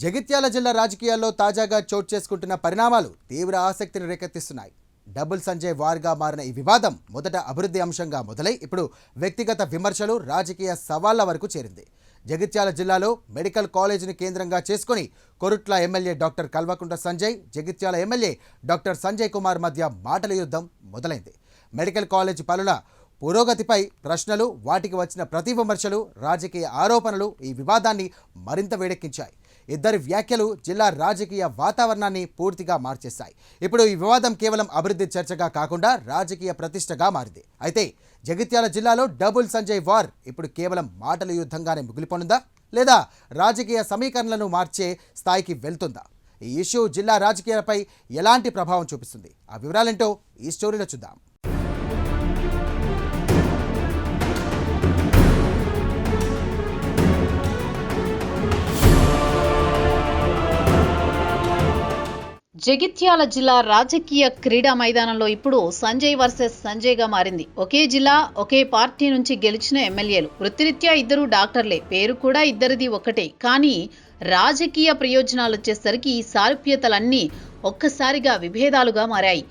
జగిత్యాల జిల్లా రాజకీయాల్లో తాజాగా చోటు చేసుకుంటున్న పరిణామాలు తీవ్ర ఆసక్తిని రేకెత్తిస్తున్నాయి. డబుల్ సంజయ్ వార్గా మారిన ఈ వివాదం మొదట అభివృద్ధి అంశంగా మొదలై ఇప్పుడు వ్యక్తిగత విమర్శలు, రాజకీయ సవాళ్ల వరకు చేరింది. జగిత్యాల జిల్లాలో మెడికల్ కాలేజీని కేంద్రంగా చేసుకుని Korutla MLA doctor Kalvakuntla Sanjay, Jagtial MLA doctor Sanjay Kumar మధ్య మాటల యుద్ధం మొదలైంది. మెడికల్ కాలేజీ పనుల పురోగతిపై ప్రశ్నలు, వాటికి వచ్చిన ప్రతి విమర్శలు, రాజకీయ ఆరోపణలు ఈ వివాదాన్ని మరింత వేడెక్కించాయి. ఇద్దరి వ్యాఖ్యలు జిల్లా రాజకీయ వాతావరణాన్ని పూర్తిగా మార్చేశాయి. ఇప్పుడు ఈ వివాదం కేవలం అభివృద్ధి చర్చగా కాకుండా రాజకీయ ప్రతిష్టగా మారింది. అయితే జగిత్యాల జిల్లాలో డబుల్ సంజయ్ వార్ ఇప్పుడు కేవలం మాటల యుద్ధంగానే మిగిలిపోనుందా, లేదా రాజకీయ సమీకరణలను మార్చే స్థాయికి వెళ్తుందా? ఈ ఇష్యూ జిల్లా రాజకీయాలపై ఎలాంటి ప్రభావం చూపిస్తుంది? ఆ వివరాలేంటో ఈ స్టోరీలో చూద్దాం. జగిత్యాల జిల్లా రాజకీయ క్రీడా మైదానంలో ఇప్పుడు సంజయ్ వర్సెస్ సంజయ్గా మారింది. ఒకే జిల్లా, ఒకే పార్టీ నుంచి గెలిచిన ఎమ్మెల్యేలు. వృత్తిరీత్యా ఇద్దరు డాక్టర్లే, పేరు కూడా ఇద్దరిది ఒకటే. కానీ రాజకీయ ప్రయోజనాలు వచ్చేసరికి ఈ సారూప్యతలన్నీ ఒక్కసారిగా విభేదాలుగా మారాయి.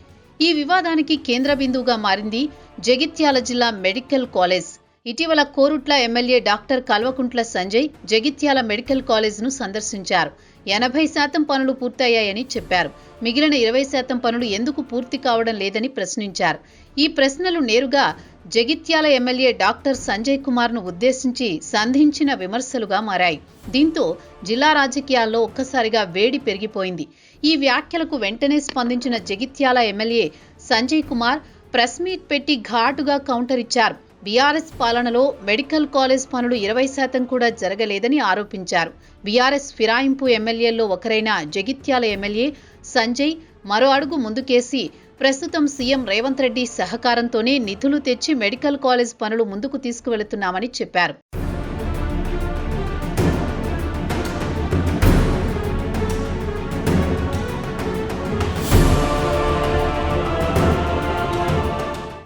ఈ వివాదానికి కేంద్ర బిందువుగా మారింది జగిత్యాల జిల్లా మెడికల్ కాలేజ్. ఇటీవల Korutla MLA doctor Kalvakuntla Sanjay Jagtial medical కాలేజ్ను సందర్శించారు. 80% పనులు పూర్తయ్యాయని చెప్పారు. మిగిలిన 20% పనులు ఎందుకు పూర్తి కావడం లేదని ప్రశ్నించారు. ఈ ప్రశ్నలు నేరుగా జగిత్యాల ఎమ్మెల్యే డాక్టర్ సంజయ్ కుమార్ను ఉద్దేశించి సంధించిన విమర్శలుగా మారాయి. దీంతో జిల్లా రాజకీయాల్లో ఒక్కసారిగా వేడి పెరిగిపోయింది. ఈ వ్యాఖ్యలకు వెంటనే స్పందించిన Jagtial MLA Sanjay Kumar press meet పెట్టి ఘాటుగా కౌంటర్ ఇచ్చారు. బీఆర్ఎస్ పాలనలో మెడికల్ కాలేజ్ పనులు 20% కూడా జరగలేదని ఆరోపించారు. బీఆర్ఎస్ ఫిరాయింపు ఎమ్మెల్యేల్లో ఒకరైన జగిత్యాల ఎమ్మెల్యే సంజయ్ మరో అడుగు ముందుకేసి ప్రస్తుతం సీఎం రేవంత్ రెడ్డి సహకారంతోనే నిధులు తెచ్చి మెడికల్ కాలేజ్ పనులు ముందుకు తీసుకువెళుతున్నామని చెప్పారు.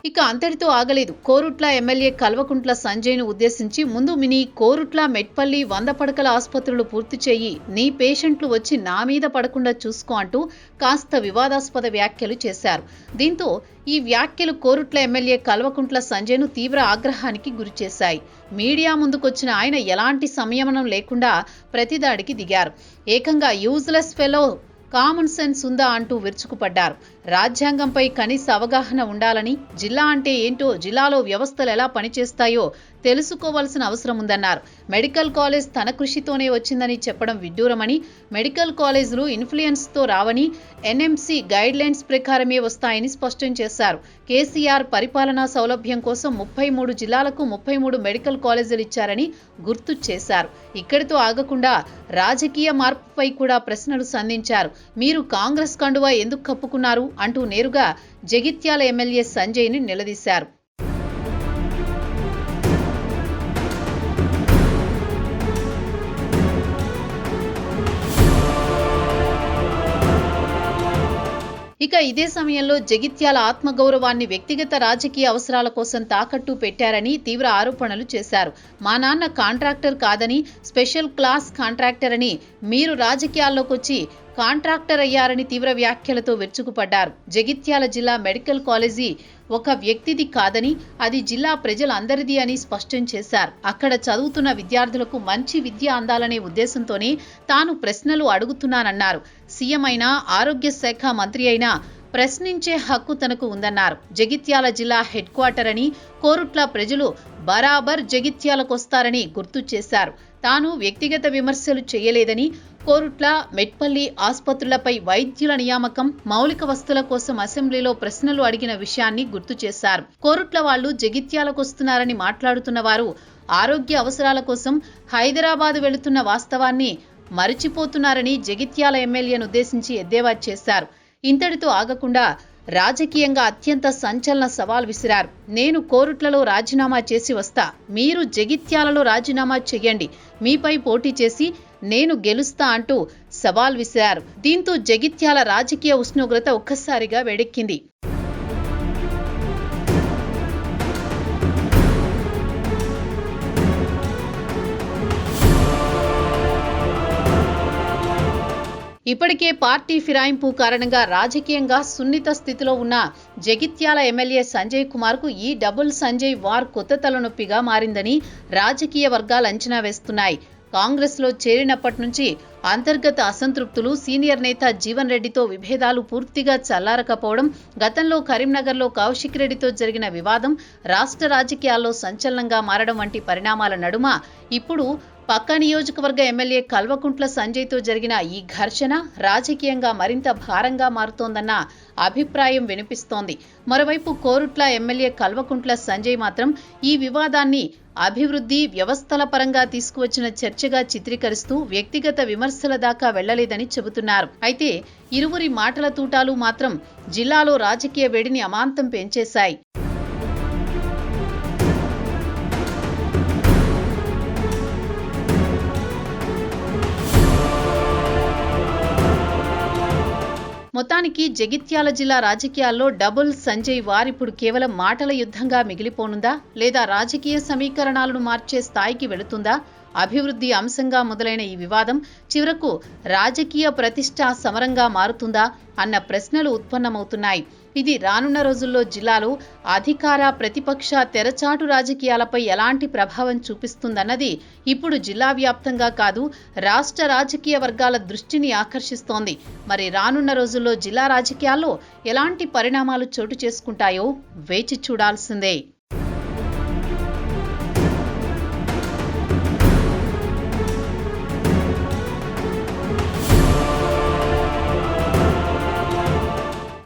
ఇక అంతటితో ఆగలేదు. కోరుట్ల ఎమ్మెల్యే కల్వకుంట్ల సంజయ్ను ఉద్దేశించి ముందు మినీ కోరుట్ల మెట్పల్లి 100 పడకల ఆసుపత్రులు పూర్తి చేయి, నీ పేషెంట్లు వచ్చి నా మీద పడకుండా చూసుకో అంటూ కాస్త వివాదాస్పద వ్యాఖ్యలు చేశారు. దీంతో ఈ వ్యాఖ్యలు కోరుట్ల ఎమ్మెల్యే కల్వకుంట్ల సంజయ్ను తీవ్ర ఆగ్రహానికి గురిచేశాయి. మీడియా ముందుకొచ్చిన ఆయన ఎలాంటి సంయమనం లేకుండా ప్రతిదాడికి దిగారు. ఏకంగా యూజ్లెస్ ఫెలో, కామన్ సెన్స్ ఉందా అంటూ విరుచుకుపడ్డారు. రాజ్యాంగంపై కనీస అవగాహన ఉండాలని, జిల్లా అంటే ఏంటో, జిల్లాలో వ్యవస్థలు ఎలా పనిచేస్తాయో తెలుసుకోవాల్సిన అవసరం ఉందన్నారు. మెడికల్ కాలేజ్ తన కృషితోనే వచ్చిందని చెప్పడం విడ్డూరమని, మెడికల్ కాలేజీలు ఇన్ఫ్లుయెన్స్తో రావని, ఎన్ఎంసీ గైడ్లైన్స్ ప్రకారమే వస్తాయని స్పష్టం చేశారు. కేసీఆర్ పరిపాలనా సౌలభ్యం కోసం 33 జిల్లాలకు 33 మెడికల్ కాలేజీలు ఇచ్చారని గుర్తు చేశారు. ఇక్కడితో ఆగకుండా రాజకీయ మార్పుపై కూడా ప్రశ్నలు సంధించారు. మీరు కాంగ్రెస్ కండువా ఎందుకు కప్పుకున్నారు అంటూ నేరుగా జగిత్యాల ఎమ్మెల్యే సంజయ్ని నిలదీశారు. ఇక ఇదే సమయంలో జగిత్యాల ఆత్మగౌరవాన్ని వ్యక్తిగత రాజకీయ అవసరాల కోసం తాకట్టు పెట్టారని తీవ్ర ఆరోపణలు చేశారు. మా నాన్న కాంట్రాక్టర్ కాదని, స్పెషల్ క్లాస్ కాంట్రాక్టర్ అని, మీరు రాజకీయాల్లోకి వచ్చి కాంట్రాక్టర్ అయ్యారని తీవ్ర వ్యాఖ్యలతో విరుచుకుపడ్డారు. జగిత్యాల జిల్లా మెడికల్ కాలేజీ ఒక వ్యక్తిది కాదని, అది జిల్లా ప్రజలందరిది అని స్పష్టం చేశారు. అక్కడ చదువుతున్న విద్యార్థులకు మంచి విద్య అందాలనే ఉద్దేశంతోనే తాను ప్రశ్నలు అడుగుతున్నానన్నారు. సీఎం అయినా, ఆరోగ్య శాఖ మంత్రి అయినా ప్రశ్నించే హక్కు తనకు ఉందన్నారు. జగిత్యాల జిల్లా హెడ్ క్వార్టర్ అని, కోరుట్ల ప్రజలు బరాబర్ జగిత్యాలకొస్తారని గుర్తు చేశారు. తాను వ్యక్తిగత విమర్శలు చేయలేదని, కోరుట్ల మెట్పల్లి ఆసుపత్రులపై వైద్యుల నియామకం, మౌలిక వస్తువుల కోసం అసెంబ్లీలో ప్రశ్నలు అడిగిన విషయాన్ని గుర్తు చేశారు. కోరుట్ల వాళ్లు జగిత్యాలకొస్తున్నారని మాట్లాడుతున్న వారు ఆరోగ్య అవసరాల కోసం హైదరాబాద్ వెళుతున్న వాస్తవాన్ని మరిచిపోతున్నారని జగిత్యాల ఎమ్మెల్యేను ఉద్దేశించి ఎద్దేవా చేశారు. ఇంతటితో ఆగకుండా రాజకీయంగా అత్యంత సంచలన సవాల్ విసిరారు. నేను కోరుట్లలో రాజీనామా చేసి వస్తా, మీరు జగిత్యాలలో రాజీనామా చెయ్యండి, మీపై పోటీ చేసి నేను గెలుస్తా అంటూ సవాల్ విసిరారు. దీంతో జగిత్యాల రాజకీయ ఉష్ణోగ్రత ఒక్కసారిగా వేడెక్కింది. ఇప్పటికే పార్టీ ఫిరాయింపు కారణంగా రాజకీయంగా సున్నిత స్థితిలో ఉన్న జగిత్యాల ఎమ్మెల్యే సంజయ్ కుమార్కు ఈ డబుల్ సంజయ్ వార్ కొత్త తలనొప్పిగా మారిందని రాజకీయ వర్గాలు అంచనా వేస్తున్నాయి. కాంగ్రెస్లో చేరినప్పటి నుంచి అంతర్గత అసంతృప్తులు, సీనియర్ నేత జీవన్ రెడ్డితో విభేదాలు పూర్తిగా చల్లారకపోవడం, గతంలో కరీంనగర్లో కౌశిక్ రెడ్డితో జరిగిన వివాదం రాష్ట్ర రాజకీయాల్లో సంచలనంగా మారడం వంటి పరిణామాల నడుమ ఇప్పుడు పక్క నియోజకవర్గ ఎమ్మెల్యే కల్వకుంట్ల సంజయ్తో జరిగిన ఈ ఘర్షణ రాజకీయంగా మరింత భారంగా మారుతోందన్న అభిప్రాయం వినిపిస్తోంది. మరోవైపు కోరుట్ల ఎమ్మెల్యే కల్వకుంట్ల సంజయ్ మాత్రం ఈ వివాదాన్ని అభివృద్ధి, వ్యవస్థల పరంగా తీసుకువచ్చిన చర్చగా చిత్రీకరిస్తూ వ్యక్తిగత విమర్శల దాకా వెళ్లలేదని చెబుతున్నారు. అయితే ఇరువురి మాటల తూటాలు మాత్రం జిల్లాలో రాజకీయ వేడిని అమాంతం పెంచేశాయి. మొత్తానికి జగిత్యాల జిల్లా రాజకీయాల్లో డబుల్ సంజయ్ వార్ ఇప్పుడు కేవలం మాటల యుద్ధంగా మిగిలిపోనుందా, లేదా రాజకీయ సమీకరణాలను మార్చే స్థాయికి వెళుతుందా? అభివృద్ధి అంశంగా మొదలైన ఈ వివాదం చివరకు రాజకీయ ప్రతిష్ఠా సమరంగా మారుతుందా అన్న ప్రశ్నలు ఉత్పన్నమవుతున్నాయి. ఇది రానున్న రోజుల్లో జిల్లాలో అధికార, ప్రతిపక్ష, తెరచాటు రాజకీయాలపై ఎలాంటి ప్రభావం చూపిస్తుందన్నది ఇప్పుడు జిల్లా వ్యాప్తంగా కాదు, రాష్ట్ర రాజకీయ వర్గాల దృష్టిని ఆకర్షిస్తోంది. మరి రానున్న రోజుల్లో జిల్లా రాజకీయాల్లో ఎలాంటి పరిణామాలు చోటు చేసుకుంటాయో వేచి చూడాల్సిందే.